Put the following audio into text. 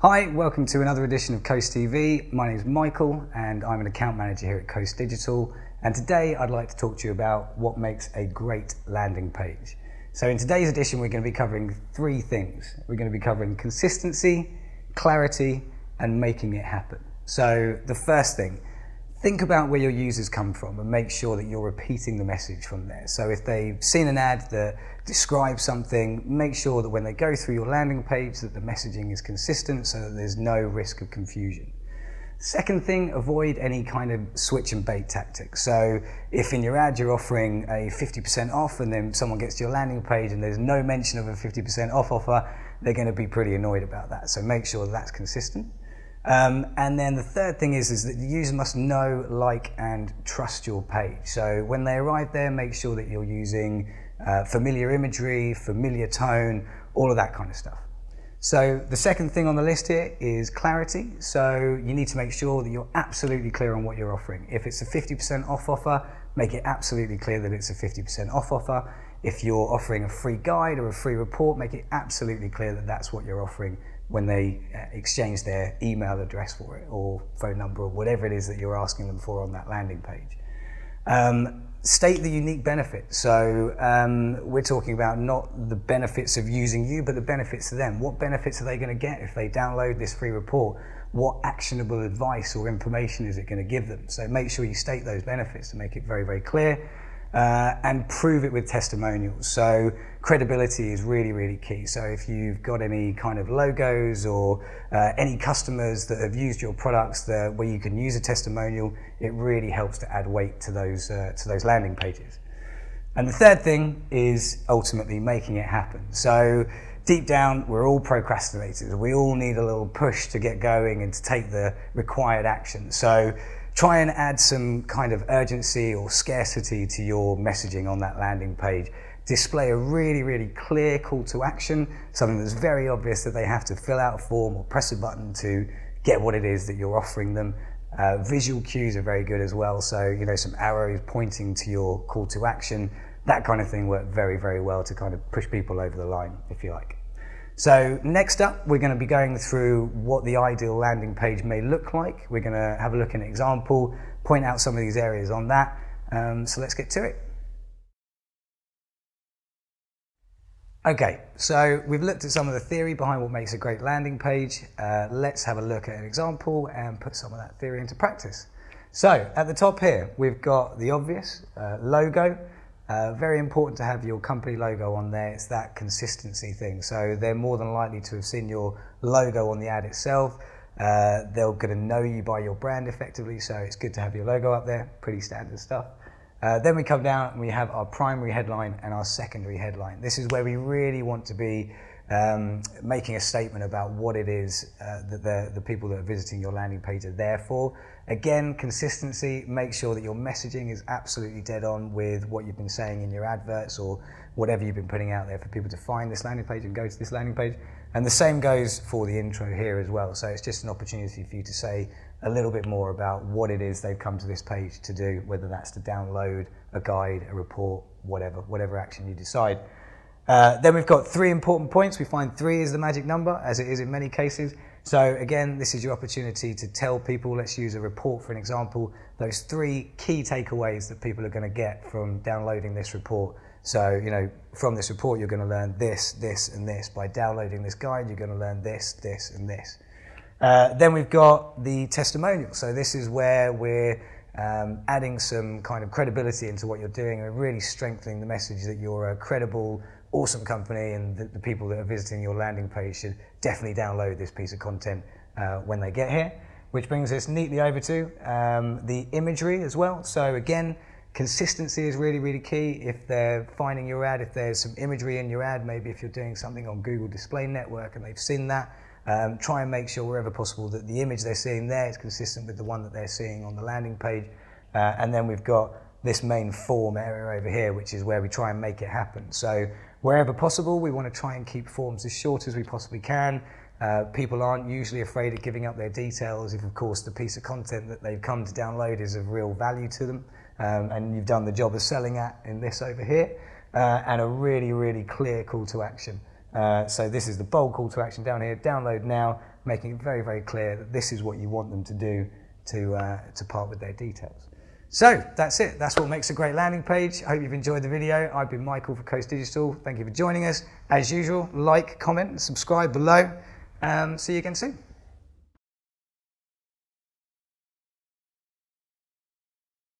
Hi, welcome to another edition of Coast TV. My name is Michael and I'm an account manager here at Coast Digital. And today I'd like to talk to you about what makes a great landing page. So in today's edition, we're going to be covering three things. We're going to be covering consistency, clarity, and making it happen. So the first thing, think about where your users come from and make sure that you're repeating the message from there. So if they've seen an ad that describes something, make sure that when they go through your landing page that the messaging is consistent so that there's no risk of confusion. Second thing, avoid any kind of switch and bait tactics. So if in your ad you're offering a 50% off and then someone gets to your landing page and there's no mention of a 50% off offer, they're going to be pretty annoyed about that. So make sure that's consistent. And then the third thing is that the user must know, like, and trust your page. So when they arrive there, make sure that you're using familiar imagery, familiar tone, all of that kind of stuff. So the second thing on the list here is clarity. So you need to make sure that you're absolutely clear on what you're offering. If it's a 50% off offer, make it absolutely clear that it's a 50% off offer. If you're offering a free guide or a free report, make it absolutely clear that that's what you're offering when they exchange their email address for it or phone number or whatever it is that you're asking them for on that landing page. State the unique benefit. So we're talking about not the benefits of using you, but the benefits to them. What benefits are they going to get if they download this free report? What actionable advice or information is it going to give them? So make sure you state those benefits to make it very, very clear. And prove it with testimonials. So credibility is really, really key. So if you've got any kind of logos or any customers that have used your products where you can use a testimonial, it really helps to add weight to those landing pages. And the third thing is ultimately making it happen. So deep down, we're all procrastinators. We all need a little push to get going and to take the required action. So try and add some kind of urgency or scarcity to your messaging on that landing page. Display a really, really clear call to action, something that's very obvious that they have to fill out a form or press a button to get what it is that you're offering them. Visual cues are very good as well. So, some arrows pointing to your call to action, that kind of thing work very, very well to kind of push people over the line, if you like. So next up, we're going to be going through what the ideal landing page may look like. We're going to have a look at an example, point out some of these areas on that. So let's get to it. Okay, so we've looked at some of the theory behind what makes a great landing page. Let's have a look at an example and put some of that theory into practice. So at the top here, we've got the obvious logo. Very important to have your company logo on there. It's that consistency thing. So they're more than likely to have seen your logo on the ad itself. They're going to know you by your brand effectively. So it's good to have your logo up there. Pretty standard stuff. Then we come down and we have our primary headline and our secondary headline. This is where we really want to be making a statement about what it is that the people that are visiting your landing page are there for. Again, consistency, make sure that your messaging is absolutely dead on with what you've been saying in your adverts or whatever you've been putting out there for people to find this landing page and go to this landing page. And the same goes for the intro here as well. So it's just an opportunity for you to say a little bit more about what it is they've come to this page to do, whether that's to download a guide, a report, whatever action you decide. Then we've got 3 important points. We find 3 is the magic number, as it is in many cases. So again, this is your opportunity to tell people, let's use a report for an example, those 3 key takeaways that people are going to get from downloading this report. So, from this report, you're going to learn this, this, and this. By downloading this guide, you're going to learn this, this, and this. Then we've got the testimonial. So this is where we're adding some kind of credibility into what you're doing and really strengthening the message that you're a credible, awesome company and the people that are visiting your landing page should definitely download this piece of content when they get here. Which brings us neatly over to the imagery as well. So again, consistency is really, really key. If they're finding your ad, if there's some imagery in your ad, maybe if you're doing something on Google Display Network and they've seen that, try and make sure wherever possible that the image they're seeing there is consistent with the one that they're seeing on the landing page. And then we've got this main form area over here, which is where we try and make it happen. So wherever possible, we want to try and keep forms as short as we possibly can. People aren't usually afraid of giving up their details if, of course, the piece of content that they've come to download is of real value to them. And you've done the job of selling that in this over here. And a really, really clear call to action. So this is the bold call to action down here, download now, making it very, very clear that this is what you want them to do to part with their details. So that's it. That's what makes a great landing page. I hope you've enjoyed the video. I've been Michael for Coast Digital. Thank you for joining us. As usual, like, comment, and subscribe below. See you again soon.